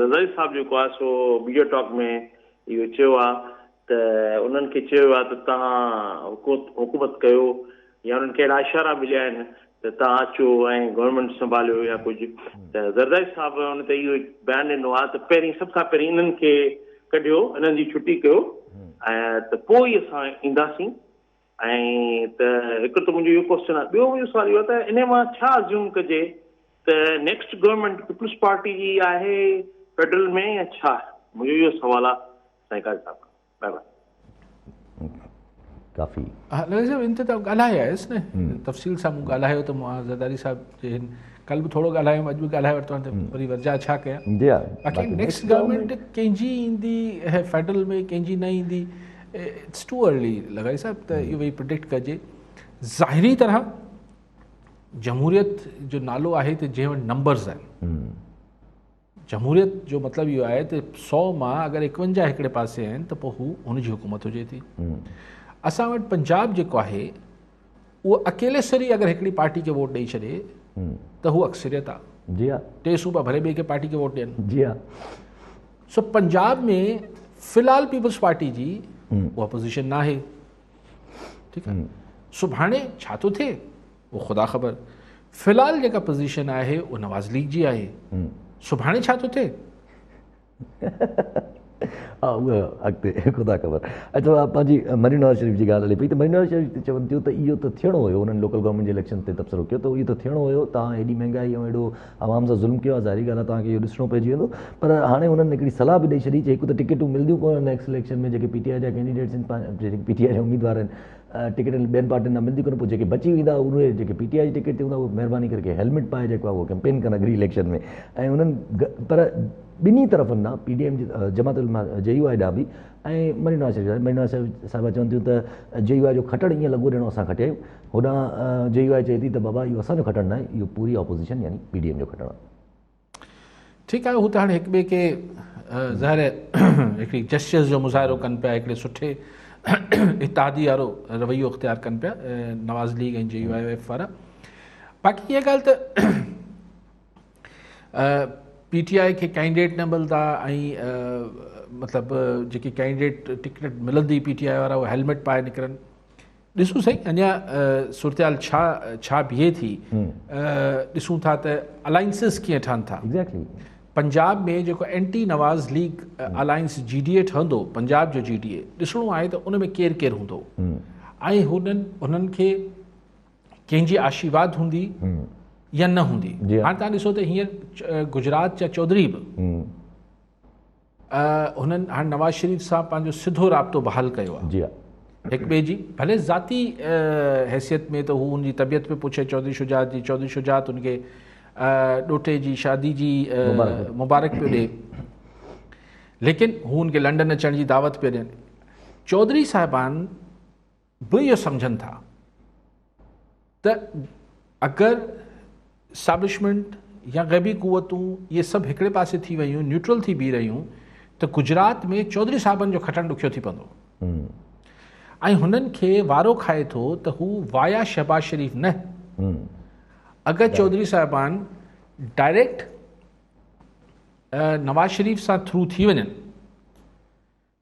रज़ाई साहिबु जेको आहे सो वीडियो टॉक में इहो चयो आहे त उन्हनि खे चयो आहे त तव्हां हुकूमत कयो या उन्हनि खे अहिड़ा इशारा मिलिया आहिनि त तव्हां अचो ऐं गवर्नमेंट संभालियो या कुझु त रज़ाई साहिबु हुन ते इहो बयानु ॾिनो आहे त पहिरीं सभ खां पहिरीं इन्हनि खे कढियो इन्हनि जी छुटी कयो ऐं त पोइ ई असां ईंदासीं ऐं त हिकु त मुंहिंजो इहो क्वेश्चन आहे ॿियो मुंहिंजो सुवालु इहो आहे त इन मां छा अज़्यूम कजे त नेक्स्ट गवर्नमेंट पीपुल्स पार्टी जी आहे फेडरल में या छा मुंहिंजो इहो सुवालु आहे साईं काज़ी साहिब बाय बाय काफ़ी इन ते त ॻाल्हाए आयुसि न तफ़सील सां मूं ॻाल्हायो त मां ज़रदारी साहिब जे हिन कल्ह बि थोरो ॻाल्हायो अॼु बि ॻाल्हाए वरितो आहे त वरी वजह छा कयां बाक़ी नेक्स्ट गवर्नमेंट कंहिंजी ईंदी फेडरल में कंहिंजी न ईंदी इट्स टू अर्ली लगाई साहिब त इहो भई प्रिडिक्ट कजे ज़ाहिरी तरह जमहूरियत जो नालो आहे त जंहिं वटि नंबर्स आहिनि जमहूरियत जो मतिलबु इहो आहे त 100 मां अगरि 51 हिकिड़े पासे आहिनि त पोइ हू हुनजी हुकूमत हुजे थी असां वटि पंजाब जेको आहे उहो अकेले सरी अगरि हिकिड़ी पार्टी खे वोट ॾेई छॾे त हू अक्सरियत आहे जी हा 3 सूबा भले ॿिए खे पार्टी खे वोट ॾियनि जी हा सो पंजाब में फ़िलहालु पीपल्स पार्टी जी उहा पोज़ीशन न आहे ठीकु आहे सुभाणे छा थो थिए उहो ख़ुदा ख़बर फ़िलहालु जेका पोज़ीशन आहे उहा नवाज़ लीग जी आहे सुभाणे छा थो थिए हा उहा अॻिते ख़ुदा ख़बर अच्छा पंहिंजी मरीम नवाज़ शरीफ़ जी ॻाल्हि हले पई त मरीम नवाज़ शरीफ़ चवनि थियूं त इहो त थियणो हुयो उन्हनि लोकल गवर्नमेंट जे इलेक्शन ते तबसरो कयो त इहो त थियणो हुयो तव्हां हेॾी महांगाई ऐं हेॾो आवाम सां ज़ुल्म कयो आहे ज़ाहिरी ॻाल्हि आहे तव्हांखे इहो ॾिसणो पइजी वेंदो पर हाणे हुननि हिकिड़ी सलाह बि ॾेई छॾी हिकु त टिकटूं मिलंदियूं कोन नेक्स्ट इलेक्शन में जेके PTI जा कैंडिडेट्स आहिनि जेके PTI जा उम्मीदवार आहिनि टिकट ॿियनि पार्टियुनि न मिलंदी कोन पोइ जेके बची वेंदा उहे जेके PTI जी टिकट ते हूंदा उहे महिरबानी करे हेलमेट पाए जेको आहे उहो कैंपेन कनि अॻिली इलेक्शन में ऐं उन्हनि पर ॿिन्ही तरफ़नि ॾांहुं PDM जी जमात JUI ॾांहुं बि ऐं मरीम नवाज़ शरीफ़ साहिबा चवनि थियूं त JUI जो खटण ईअं लॻो ॾियणो असां खटिया आहियूं होॾां JUI चए थी त बाबा इहो असांजो खटण न आहे इहो पूरी ऑपोज़िशन यानी PDM जो खटण आहे ठीकु आहे, हू त हाणे हिक ॿिए खे ज़ाहिर हिकिड़ी जस्टिस जो मुज़ाहिरो कनि पिया, हिकिड़े सुठे इत्तेहादी वारो रवैयो इख़्तियार कनि पिया नवाज़ लीग ऐं JUIF वारा। बाक़ी इहा ॻाल्हि त PTI खे कैंडिडेट न मिलंदा ऐं मतिलबु जेकी कैंडिडेट टिकट मिलंदी PTI वारा उहे हेलमेट पाए निकिरनि। ॾिसूं सही अञा सूरत छा बीहे थी। ॾिसूं था त अलाइंसिस कीअं ठहनि था। एग्जैक्टली पंजाब में जेको एंटी नवाज़ लीग अलायंस GDA ठहंदो, पंजाब जो GDA ॾिसणो आहे त उन में केरु केरु हूंदो ऐं हुननि खे कंहिंजी आशीर्वाद हूंदी या न हूंदी। हाणे तव्हां ॾिसो त हींअर गुजरात जा चौधरी बि हुननि हाणे नवाज़ शरीफ़ सां पंहिंजो सिधो राब्तो बहाल कयो आहे। जी हा, हिक ॿिए जी भले ज़ाती हैसियत में त हू हुनजी तबियत पे पुछे चौधरी शुजात जी, चौधरी शुजात हुनखे ॾोटे जी शादी जी मुबारक पियो ॾिए, लेकिन हू हुनखे लंडन अचण जी दावत पियो ॾियनि। चौधरी साहिबान बि इहो सम्झनि था त अगरि इस्टेब्लिशमेंट या ग़ैबी क़ुवतूं इहे सभु हिकिड़े पासे थी वियूं, न्यूट्रल थी बीह रहियूं, त गुजरात में चौधरी साहिबनि जो खटणु ॾुखियो थी पवंदो ऐं हुननि खे वारो खाए थो त हू वाया शहबाज शरीफ़ न, अगरि चौधरी साहिबान डायरेक्ट नवाज़ शरीफ़ सां थ्रू थी वञनि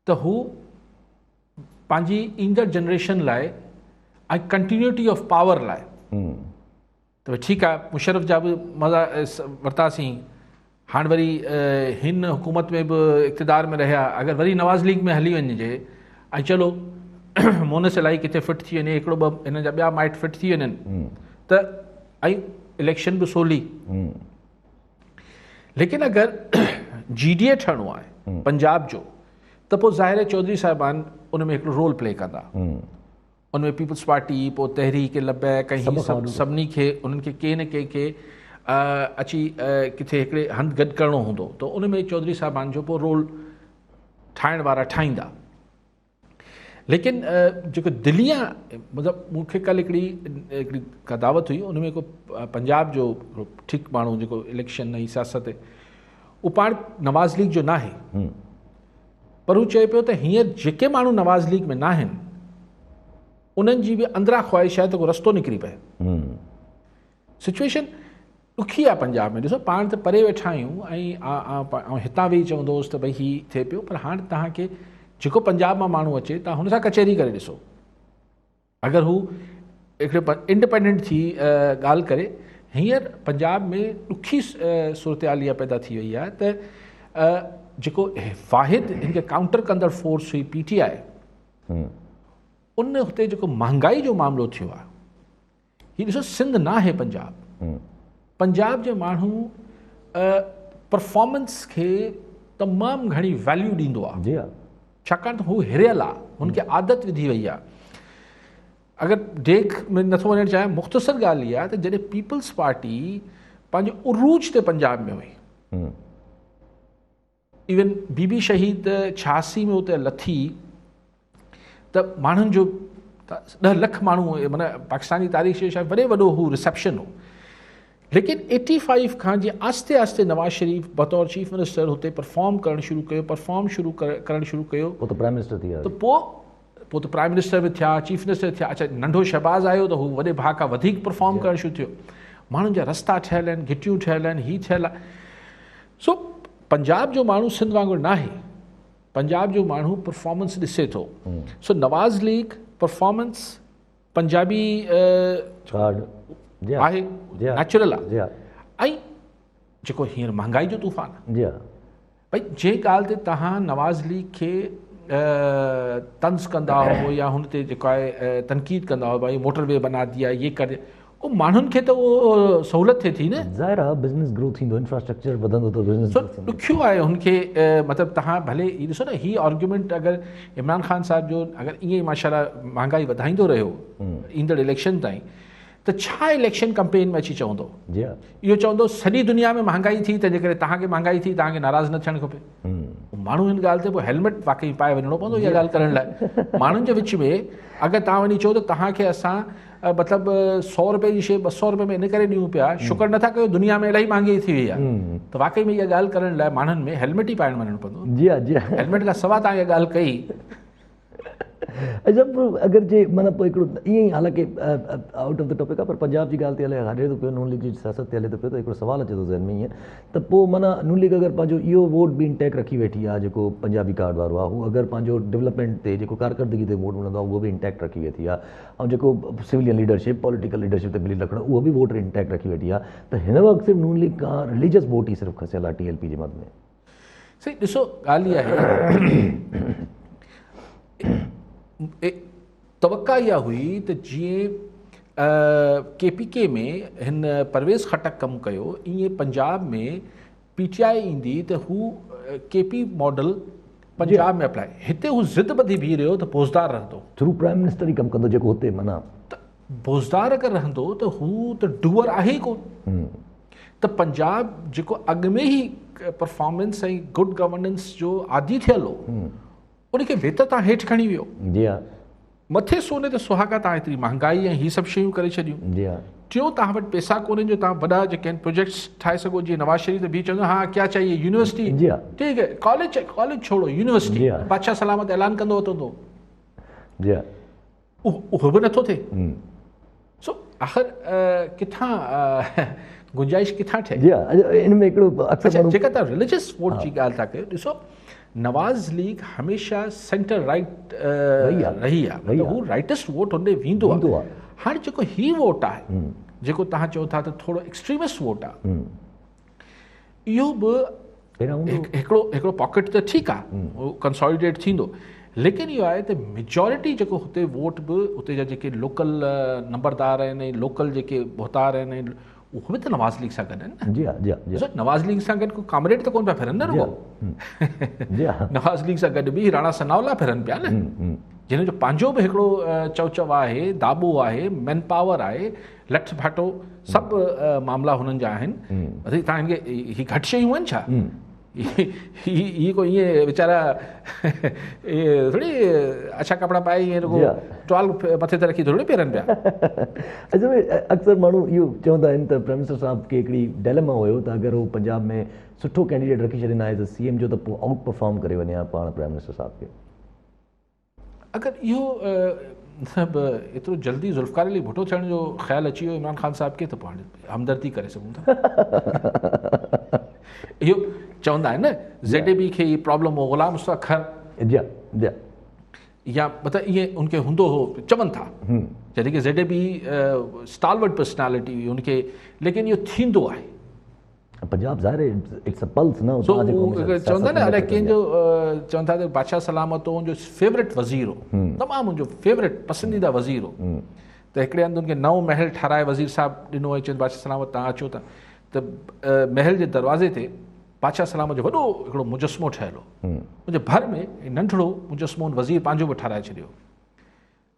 त हू पंहिंजी ईंदड़ जनरेशन लाइ ऐं कंटिन्यूटी ऑफ पावर लाइ त भई ठीकु आहे, मुशर्रफ जा बि मज़ा वरितासीं, हाणे वरी हिन हुकूमत में बि इक़्तिदार में रहिया, अगरि वरी नवाज़ लीग में हली वञिजे ऐं चलो मोनस इलाही किथे फिट थी वञे, हिकिड़ो ॿ हिन जा ॿिया माइट फिट थी वञनि त ऐं इलेक्शन बि सवली। लेकिन अगरि GDA ठहणो आहे पंजाब जो त पोइ ज़ाहिर चौधरी साहिबान उन में हिकिड़ो रोल प्ले कंदा। उन में पीपल्स पार्टी, पोइ तहरीक लबैक ऐं सभिनी खे उन्हनि खे कंहिं न कंहिंखे अची किथे हिकिड़े हंधि गॾु करिणो हूंदो, त उन में चौधरी साहिबान जो पोइ रोल ठाहिण वारा ठाहींदा। लेकिन जेको दिल्लीअ मतिलबु मूंखे कल्ह हिकिड़ी का दावत हुई, उन में को पंजाब जो ठीकु माण्हू जेको इलेक्शन ऐं सियासत उहो पाण नवाज़ लीग जो न आहे, पर हू चए पियो त हींअर जेके माण्हू नवाज़ लीग में न आहिनि उन्हनि जी बि अंदरां ख़्वाहिश आहे त को रस्तो निकिरी पए। सिचुएशन ॾुखी आहे पंजाब में। ॾिसो पाण त परे वेठा आहियूं ऐं हितां वेही चवंदोसि त भई हीउ थिए पियो, पर हाणे तव्हांखे जेको पंजाब मां माण्हू अचे तव्हां हुन सां कचहरी करे ॾिसो, अगरि हू हिकिड़े इंडिपेंडेंट थी ॻाल्हि करे। हींअर पंजाब में ॾुखी सूरत हाल इहा पैदा थी वई आहे त जेको वाहिद हिनखे काउंटर कंदड़ फोर्स हुई PTI, उन हुते जेको महांगाई जो मामिलो थियो आहे, हीउ ॾिसो सिंध न आहे पंजाब, पंजाब जे माण्हू परफॉर्मेंस खे तमामु घणी वैल्यू ॾींदो आहे, छाकाणि त हू हिरियल आहे, हुनखे आदत विधी वई आहे। अगरि डेख में नथो वञणु चाहियां, मुख़्तसर ॻाल्हि इहा आहे त जॾहिं पीपल्स पार्टी पंहिंजे उरूज ते पंजाब में हुई, इवन बीबी शहीद 86 में उते लथी त माण्हुनि जो 10 लख माण्हू, माना पाकिस्तानी तारीख़ जो शायदि वॾे वॾो हू रिसेप्शन हो। लेकिन 85 खां जीअं आस्ते आस्ते नवाज़ शरीफ़ बतौर चीफ मिनिस्टर हुते परफॉर्म करणु शुरू कयो, करणु शुरू कयो, पोइ त प्राइम मिनिस्टर थी विया, त पोइ त प्राइम मिनिस्टर बि थिया, चीफ मिनिस्टर थिया। अच्छा, नंढो शहबाज़ आयो त हू वॾे भाउ खां वधीक परफॉर्म करणु शुरू थियो। माण्हुनि जा रस्ता ठहियल आहिनि, घिटियूं ठहियल आहिनि, हीअ ठहियल आहे। सो पंजाब जो माण्हू सिंध वांगुरु न आहे, पंजाब जो माण्हू परफॉर्मेंस ॾिसे थो। सो नवाज़ लीग परफॉर्मेंस पंजाबी आहे, नेचुरल आहे। ऐं जेको हींअर महांगाई जो तूफ़ान आहे, भई जंहिं ॻाल्हि ते तव्हां नवाज़ लीग खे तंज़ कंदा हो या हुन ते जेको आहे तनक़ीद कंदा हो, भई मोटरवे बना दिया, ये कर दिया, उहो माण्हुनि खे त उहो सहूलियत थिए थी न। ज़ाहिर आहे बिज़नेस ग्रो थींदो, इंफ्रास्ट्रक्चर वधंदो त बिज़नेस ॾुखियो आहे हुनखे। मतिलबु तव्हां भले हीअ ॾिसो न, हीअ आर्ग्यूमेंट अगरि इमरान ख़ान साहिब जो अगरि ईअं ई माशाल्लाह महांगाई वधाईंदो रहियो ईंदड़ इलेक्शन ताईं, त छा इलेक्शन कैंपेन में अची चवंदो? इहो चवंदो सॼी दुनिया में महांगाई थी, तंहिंजे करे तव्हांखे महांगाई थी, तव्हांखे नाराज़ न थियणु खपे। माण्हू हिन ॻाल्हि ते पोइ हेलमेट वाकई पाए वञिणो पवंदो इहा ॻाल्हि करण लाइ। माण्हुनि जे विच में अगरि तव्हां वञी चओ त तव्हांखे असां मतिलबु 100 रुपए जी शइ 200 रुपए में इन करे ॾियूं पिया, शुक्र नथा कयो दुनिया में इलाही महांगी थी वई आहे। त वाकई में इहा ॻाल्हि करण लाइ माण्हुनि में हेलमेट ई पाइणु वञणो पवंदो। जी हाँ, जी हाँ। हेलमेट खां सवाइ तव्हां इहा ॻाल्हि कई। अच्छा, अगरि जे माना पोइ हिकिड़ो ईअं ई हालांकि आउट ऑफ द टॉपिक आहे, पर पंजाब जी ॻाल्हि ते हले हले थो पियो, नून लीग जी सियासत ते हले थो पियो, त हिकिड़ो सुवालु अचे थो ज़हन में ईअं त पोइ माना नून लीग अगरि पंहिंजो इहो वोट बि इंटैक्ट रखी वेठी आहे जेको पंजाबी कार्ड वारो आहे, हू अगरि पंहिंजो डेवलपमेंट ते जेको कारकर्दगी ते वोट मिलंदो आहे उहो बि इंटैक्ट रखी वेठी आहे, ऐं जेको सिविलियन लीडरशिप पॉलिटिकल लीडरशिप ते मिली रखणु उहो बि वोट इंटैक्ट रखी वेठी आहे, त हिन वक़्तु सिर्फ़ु नून लीग खां रिलीजियस वोट ई सिर्फ़ु खसियल आहे TLP जे मद में। सही ॾिसो, ॻाल्हि इहा आहे तवक्का इहा हुई त जीअं KPK में हिन परवेज़ खटक कमु कयो, ईअं पंजाब में PTI ईंदी त हू KP मॉडल पंजाब में अप्लाई, हिते हू ज़िद ॿधी बीह रहियो त बोज़दार रहंदो, थ्रू प्राइम मिनिस्टर ई कमु कंदो जेको हुते माना, त बोज़दार अगरि रहंदो त हू त डूअर आहे ई कोन। त पंजाब जेको अॻु में ई परफॉर्मेंस ऐं गुड गवर्नेंस जो आदी थियल हो, उनखे वेत तां हेठि खणी वियो। जी हा, मथे सोने ते सुहागा, तव्हां एतिरी महांगाई ऐं हीअ सभु शयूं करे छॾियूं। जी हा, टियों, तव्हां वटि पैसा कोन्हे जो तव्हां वॾा जेके आहिनि प्रोजेक्ट्स ठाहे सघो, जीअं नवाज़ शरीफ़ त बीह चवंदो हा क्या चाहिए यूनिवर्सिटी, जी हा, ठीकु है, कॉलेज छोड़ो यूनिवर्सिटी, जी हा, बादशाह सलामत ऐलान कंदो वठंदो, जी हा, उहो बि नथो थिए। सो आख़िर किथां गुंजाइश किथां ठहे? जी हा, इन में हिकिड़ो अक्सर अच्छा, जेका तव्हां रिलीजियस वोट जी ॻाल्हि था कयो, ॾिसो नवाज़ लीग हमेशह सेंटर राइट रही आहे, हू राइटेस्ट वोट होॾे वेंदो आहे। हाणे जेको ही वोट आहे जेको तव्हां चओ था त थोरो एक्सट्रीमिस्ट वोट आहे, इहो बि हिकिड़ो पॉकेट त ठीकु आहे, उहो कंसोलिडेट थींदो, लेकिन इहो आहे त मेजॉरिटी जेको हुते वोट बि उते जा जेके लोकल नंबरदार आहिनि, लोकल जेके मुहतार आहिनि, उहो बि त नवाज़ लीग सां गॾु आहिनि न। जी हा, जी हा, नवाज़ लीग सां गॾु को कामरेड त कोन पिया फिरनि न रुगो, नवाज़ लीग सां गॾु बि राणा सनावला फिरनि पिया न, जिन जो पंहिंजो बि हिकिड़ो चवचव आहे, दाबो आहे, मैन पावर आहे, लठ भाटो सभु मामला हुननि जा आहिनि। तव्हां हिनखे हीअ घटि शयूं आहिनि छा? ही को ईअं वीचारा थोड़ी अच्छा कपिड़ा पाए ईअं रुगो टॉल मथे ते रखी थोड़ी पेरनि पिया। अच्छा, अक्सर माण्हू इहो चवंदा आहिनि त प्राइम मिनिस्टर साहब खे हिकिड़ी डायलेमा हुयो त अगरि हू पंजाब में सुठो कैंडिडेट रखी छॾींदा आहे त CM जो त पोइ आउट परफॉर्म करे वञे पाण प्राइम मिनिस्टर साहब खे। अगरि इहो सभु एतिरो जल्दी ज़ुल्फ़कार अली भुट्टो थियण जो ख़्यालु अची वियो इमरान ख़ान साहब खे, त पोइ हाणे हमदर्दी करे सघूं था। इहो चवंदा आहिनि न ZAB खे हीअ प्रॉब्लम हो, ग़ुलाम मुस्तफ़ा खर, या मतिलबु ईअं उनखे हूंदो हो, चवनि था जॾहिं की ZAB स्टालवर्ड पर्सनैलिटी हुई उनखे, लेकिन इहो थींदो आहे पंजाब ज़ाहिर इट्स अ पल्स न, चवंदा न अलाए कंहिंजो चवनि था त बादशाह सलामत हो उनजो फेवरेट वज़ीर हो, तमामु मुंहिंजो फेवरेट पसंदीदा वज़ीर हो, त हिकिड़े हंधि उनखे नओं महल ठाराए वज़ीर साहब ॾिनो ऐं चवनि बादशाह सलामत तव्हां अचो त महल जे दरवाज़े ते बादशाह सलामत जो वॾो हिकिड़ो मुजस्मो ठहियलु हो, मुंहिंजे भर में नंढिड़ो मुजस्मो वज़ीर पंहिंजो बि ठाराए छॾियो,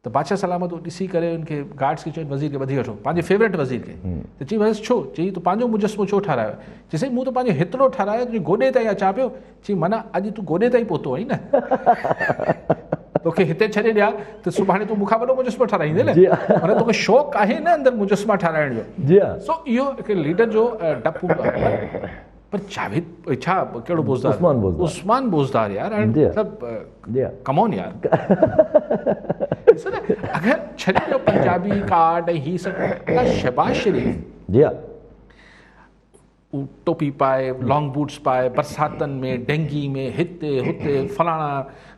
त बादशाह सलामत ॾिसी करे उनखे गार्ड्स खे चवनि वज़ीर खे ॿधी वठो, पंहिंजे फेवरेट वज़ीर खे, त चई बसि छो? चई तूं पंहिंजो मुजस्मो छो ठारायो? चई साईं मूं त पंहिंजो हेतिरो ठारायो तुंहिंजे गोॾे ताईं अचां पियो। चई माना अॼु तूं गोॾे ताईं पहुतो आहीं न, तोखे हिते छॾे ॾियां त सुभाणे तूं मूंखां वॾो मुजस्मो ठाराईंदे न, माना तोखे शौक़ु आहे न अंदरि मुजस्मा ठाराइण जो। सो इहो हिकु लीडर जो डपु हूंदो आहे। पर जावेद छा कहिड़ो बोज़दार, उस्मान बोज़दार यार, कम ऑन यार। अगरि छॾे ॾियो पंजाबी कार्ड ऐं हीअ सभु, शहबाज शरीफ़ टोपी पाए, लॉन्ग बूट्स पाए, बरसातनि में, डेंगी में, हिते हुते फलाणा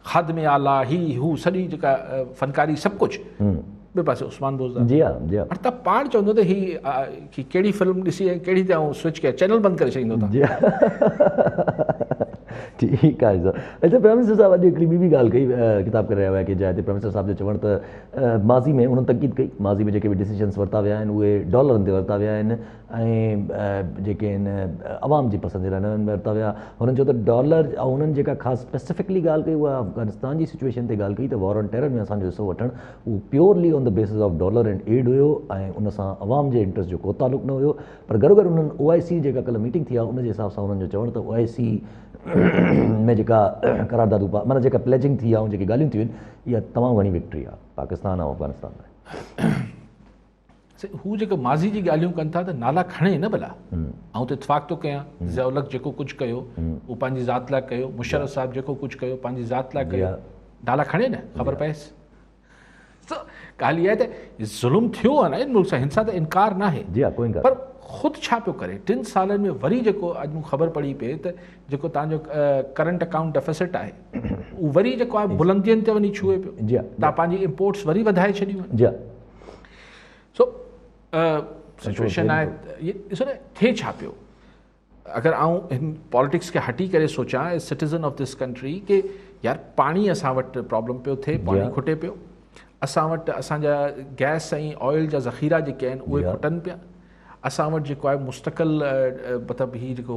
खादमे आला, ही हू सॼी जेका फनकारी सभु कुझु, ॿिए पासे उस्मान बोज़दार। पर त पाण चवंदो त ही कहिड़ी फिल्म ॾिसी ऐं कहिड़ी त स्विच कया, चैनल बंदि करे छॾींदो था। ठीकु आहे सर। अच्छा, प्राइम मिनिस्टर साहब अॼु हिकिड़ी ॿी बि ॻाल्हि कई, किताब करे रहिया हुआ कि जंहिं ते प्राइम मिनिस्टर साहब जो चवणु त माज़ी में उन्हनि तनक़ीद कई, माज़ी में जेके बि डिसीजन्स वरिता विया आहिनि उहे डॉलरनि ते वरिता विया आहिनि, ऐं जेके आहिनि अवाम जी पसंदि जे लाइ न वरिता विया। हुननि चयो त डॉलर ऐं हुननि जेका ख़ासि स्पेसिफिकली ॻाल्हि कई उहा अफ़गानिस्तान जी सिचुएशन ते ॻाल्हि कई त वॉर ऑन टेरर में असांजो हिसो वठणु उहो purely on the basis of dollar and एड हुयो ऐं उन सां अवाम जे इंट्रस्ट जो को तालुक़ु न हुयो। पर गॾो गॾु उन्हनि OIC जेका कल्ह मीटिंग थी आहे उन जे हिसाब सां हुननि जो चवणु त OIC में जेका करारदादू माना जेका प्लेजिंग थी आहे ऐं जेकी ॻाल्हियूं थियूं आहिनि इहा तमामु घणी विक्ट्री आहे पाकिस्तान ऐं अफ़गानिस्तान में। हू जेको माज़ी जी ॻाल्हियूं कनि था त नाला खणे न भला। ऐं त इतफ़ाक़ थो कयां ज़ियाउल हक़ जेको कुझु कयो उहो पंहिंजी ज़ात लाइ कयो, मुशर्रफ साहिबु जेको कुझु कयो पंहिंजी ज़ात लाइ कयो, नाला खणे न ख़बर पएसि। त ॻाल्हि इहा आहे त ज़ुल्म थियो आहे न इन मुल्क सां, हिन सां त इनकार न आहे, पर ख़ुदि छा पियो करे 3 सालनि में वरी जेको अॼु मूंखे ख़बर पड़ी पए त जेको तव्हांजो करंट अकाउंट डेफिसिट आहे उहो वरी जेको आहे बुलंदियुनि ते वञी छुए पियो। तव्हां पंहिंजी इम्पोर्ट्स वरी वधाए छॾियूं आहिनि। सो सिचुएशन आहे ॾिसो न थिए छा पियो। अगरि आउं हिन पॉलिटिक्स खे हटी करे सोचां as citizen of this country कि यार पाणी असां वटि प्रॉब्लम पियो थिए, पाणी खुटे पियो, असां वटि असांजा गैस ऐं ऑयल जा ज़ख़ीरा जेके आहिनि उहे खुटनि पिया, असां वटि जेको आहे मुस्तक़िल मतिलबु हीअ जेको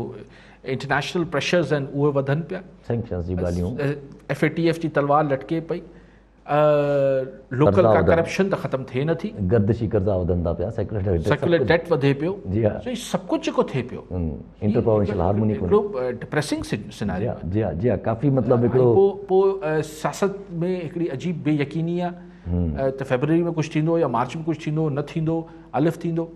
इंटरनेशनल प्रेशर्स आहिनि उहे वधनि पिया, सैंक्शन्स जी ॻाल्हियूं, FATF जी तलवार लटके पई, लोकल का करप्शन त ख़तमु थिए नथी, गर्दिशी कर्ज़ा वधनि था पिया, सेक्युलर डेट वधे पियो, सभु कुझु जेको थिए पियो इंटरप्रोविंशियल हार्मोनी हिकिड़ो डिप्रेसिंग सिनेरियो। जी हा काफ़ी मतिलबु हिकिड़ो पोइ सियासत में हिकिड़ी अजीब बेयकीनी आहे त फेबरवरी में कुझु थींदो या मार्च में कुझु थींदो, न थींदो, अलफ़ थींदो।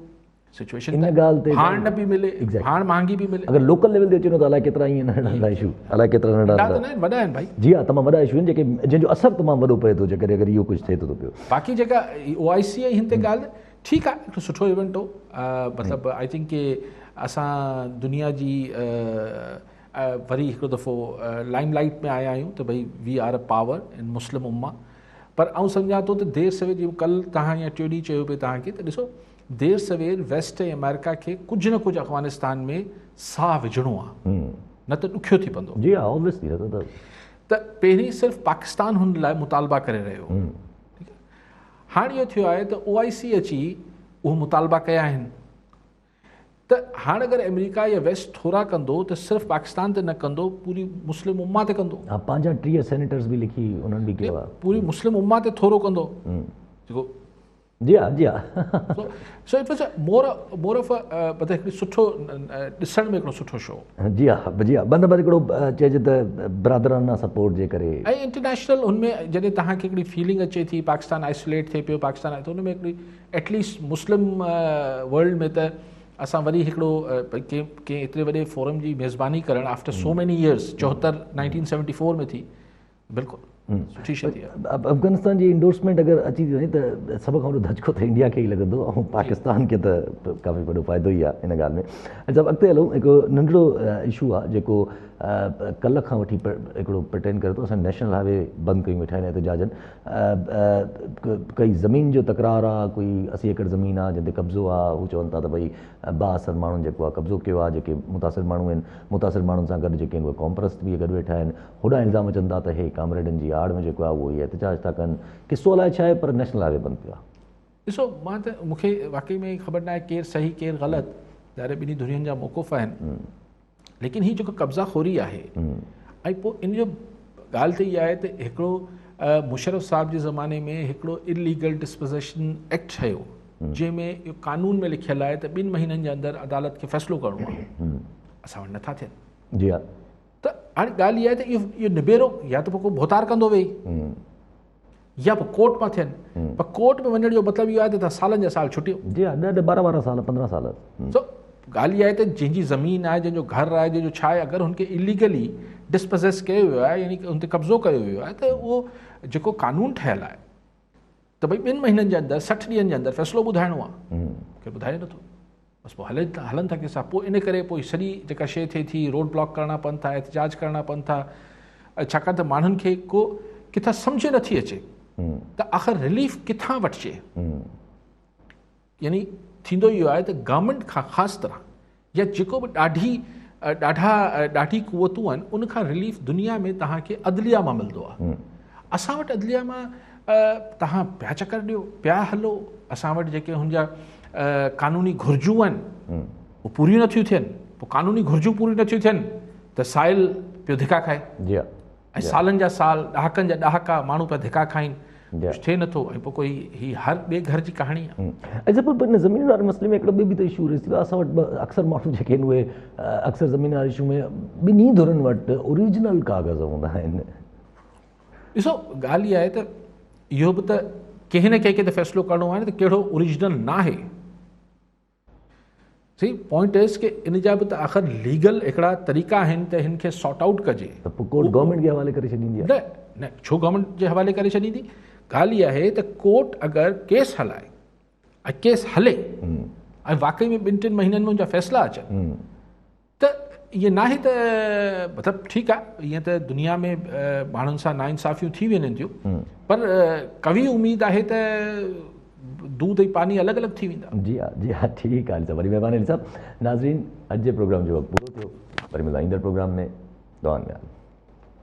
सिचुएशन इन ॻाल्हि ते हाण न बि मिले, हाण महांगी बि मिले। अगरि लोकल लेवल ते अची वञो त अलाए केतिरा ईअं नंढा इशू, अलाए केतिरा नंढा वॾा आहिनि भाई। जी हा तमामु वॾा इशू आहिनि जेके जंहिंजो असरु तमामु वॾो पए थो जेकॾहिं अगरि इहो कुझु थिए थो पियो। बाक़ी जेका OIC आहे हिन ते ॻाल्हि ठीकु आहे, हिकिड़ो सुठो इवेंट हो, मतिलबु आई थिंक कि असां दुनिया जी वरी हिकिड़ो दफ़ो लाइम लाइट में आया आहियूं त भई V are a power in मुस्लिम उम्मा। पर आउं सम्झां थो त देर सवेर जीअं कल्ह तव्हां या टियों ॾींहुं चयो पिए तव्हांखे त ॾिसो देर सवेर वेस्ट ऐं अमेरिका खे कुझु न कुझु अफ़गानिस्तान में साह विझणो आहे, न त ॾुखियो थी पवंदो। जी हा ऑब्वियसली त पहिरीं सिर्फ़ु पाकिस्तान हुन लाइ मुतालबा करे रहियो, हाणे इहो थियो आहे त OIC अची उहो मुतालबा कया आहिनि। त हाणे अगरि अमेरिका या वेस्ट थोरा कंदो त सिर्फ़ु पाकिस्तान ते न कंदो, पूरी मुस्लिम उम्मा ते कंदो। हा पंहिंजा 30 सेनेटर्स बि लिखी उन्हनि बि कयो आहे, पूरी मुस्लिम उम्मा ते थोरो कंदो जेको। जी हा जी हा so it was more of मतिलबु हिकिड़ी सुठो ॾिसण में हिकिड़ो सुठो शो। जी हा बंदि हिकिड़ो चइजे त बिरादराना सपोर्ट जे करे ऐं इंटरनेशनल हुनमें जॾहिं तव्हांखे हिकिड़ी फीलिंग अचे थी पाकिस्तान आइसोलेट थिए पियो, पाकिस्तान आहे त हुन में हिकिड़ी एटलीस्ट मुस्लिम वर्ल्ड में त असां वरी हिकिड़ो कंहिं एतिरे वॾे फोरम जी मेज़बानी करणु आफ्टर सो मेनी इयर्स 1974 में थी, बिल्कुलु सुठी शइ थी आहे। अफ़गानिस्तान जी इंडोर्समेंट अगरि अची थी वञे त सभ खां वॾो धचको त इंडिया खे ई लॻंदो ऐं पाकिस्तान खे त काफ़ी वॾो फ़ाइदो ई आहे इन ॻाल्हि में। ऐं सभु अॻिते हलूं, हिकिड़ो नंढिड़ो इशू आहे जेको कल्ह खां वठी हिकिड़ो प्रिटेंड करे थो, असां नेशनल हाईवे बंदि कयूं वेठा आहिनि एहतजाजनि, कई ज़मीन जो तकरार आहे, कोई 80 एकड़ ज़मीन आहे जंहिं ते कब्ज़ो आहे, हू चवनि था त भई बाअसर माण्हुनि जेको आहे कब्ज़ो कयो आहे, जेके मुतासिर माण्हू आहिनि, मुतासिर माण्हुनि सां गॾु जेके आहिनि उहे कॉमप्रस्त बि गॾु वेठा आहिनि, होॾां इल्ज़ाम अचनि था त हे कामरेडनि जी आड़ में जेको आहे उहो ई एहतजाज था कनि, किसो अलाए छा आहे पर नेशनल हाईवे बंदि पियो आहे। ॾिसो मां त मूंखे वाक़ई में ख़बर न आहे केरु सही केरु ग़लति, ज़ाहिर ॿिन्ही दुनियनि जा मौक़ुफ़ आहिनि, लेकिन हीअ जेको कब्ज़ाखोरी आहे ऐं पोइ इन जो ॻाल्हि त इहा आहे त हिकिड़ो मुशर्रफ साहिब जे ज़माने में हिकिड़ो इलीगल डिस्पोज़ेशन एक्ट ठहियो जंहिंमें इहो कानून में लिखियलु आहे त 2 महीननि जे अंदरि अदालत खे फ़ैसिलो करिणो आहे, असां वटि नथा थियनि। जी हा त हाणे ॻाल्हि इहा आहे त इहो निबेरो या त पोइ को भोतार कंदो वेही या पोइ कोर्ट मां थियनि, पर कोर्ट में वञण जो मतिलबु इहो आहे त तव्हां सालनि जा साल छुटियो। जी हा 12 साल 15 साल। सो ॻाल्हि इहा आहे त जंहिंजी ज़मीन आहे, जंहिंजो घरु आहे, जंहिंजो छा आहे, अगरि हुनखे इलीगली डिस्पोज़ेस कयो वियो आहे यानी कि हुन ते कब्ज़ो कयो वियो आहे त उहो जेको कानून ठहियलु आहे त भई 2 महीननि जे अंदरि 60 ॾींहंनि जे अंदरि फ़ैसिलो ॿुधाइणो आहे, केरु ॿुधाए नथो, बसि पोइ हलनि था कंहिंसां। पोइ इन करे पोइ सॼी जेका शइ थिए थी, रोड ब्लॉक करणा पवनि था, एहतजाज करणा पवनि था, छाकाणि त माण्हुनि खे को किथां सम्झ नथी अचे त आख़िर रिलीफ किथां वठिजे। यानी थींदो इहो आहे त गवर्नमेंट खां ख़ासि तरह या जेको बि ॾाढी कुवतूं आहिनि उनखां रिलीफ दुनिया में तव्हांखे अदलिया मां मिलंदो आहे। असां वटि अदलिया मां तव्हां पिया चकर ॾियो, पिया हलो, असां वटि जेके हुनजा कानूनी घुर्जूं आहिनि उहे पूरियूं नथियूं थियनि, पोइ कानूनी घुर्जूं पूरियूं नथियूं थियनि त साहिल पियो धिका खाए जी हा ऐं सालनि जा साल, ॾहाकनि जा ॾहाका माण्हू पिया धिका खाइनि, कुझु थिए नथो। ऐं पोइ कोई ही हर ॿिए घर जी कहाणी आहे। अच्छा, पर हिन ज़मीन वारे मसइले में हिकिड़ो ॿियो बि त इशू रही थियो आहे। असां वटि अक्सर माण्हू जेके आहिनि उहे अक्सर ज़मीन वारे इशू में ॿिन्ही धुरनि वटि ओरिजिनल काग़ज़ हूंदा आहिनि। ॾिसो, ॻाल्हि इहा आहे त इहो बि त कंहिं न कंहिंखे त फ़ैसिलो करिणो आहे न त कहिड़ो ओरिजिनल न आहे। सी पॉइंट इज़ कि इन जा बि त आख़िर लीगल हिकिड़ा तरीक़ा आहिनि त हिन खे सॉर्ट आउट कजे। त पोइ कोर्ट गवर्नमेंट खे हवाले करे छॾींदी आहे? न न, छो गवर्नमेंट जे हवाले करे छॾींदी? ॻाल्हि इहा आहे त कोर्ट अगरि केस हलाए ऐं केस हले ऐं वाक़ई में 2-3 महीननि में उनजा फ़ैसिला अचनि त इहे न आहे त मतिलबु ठीकु आहे, ईअं त दुनिया में माण्हुनि सां नाइंसाफ़ियूं थी वञनि थियूं, पर कवी उमेद आहे त दूध ऐं पानी अलॻि अलॻि थी वेंदा। जी हा, ठीकु आहे वरी महिरबानी साहब। नाज़रीन, अॼु जे प्रोग्राम जो वक़्तु पूरो थियो, वरी मिलां ईंदड़ प्रोग्राम में। दुआनि में।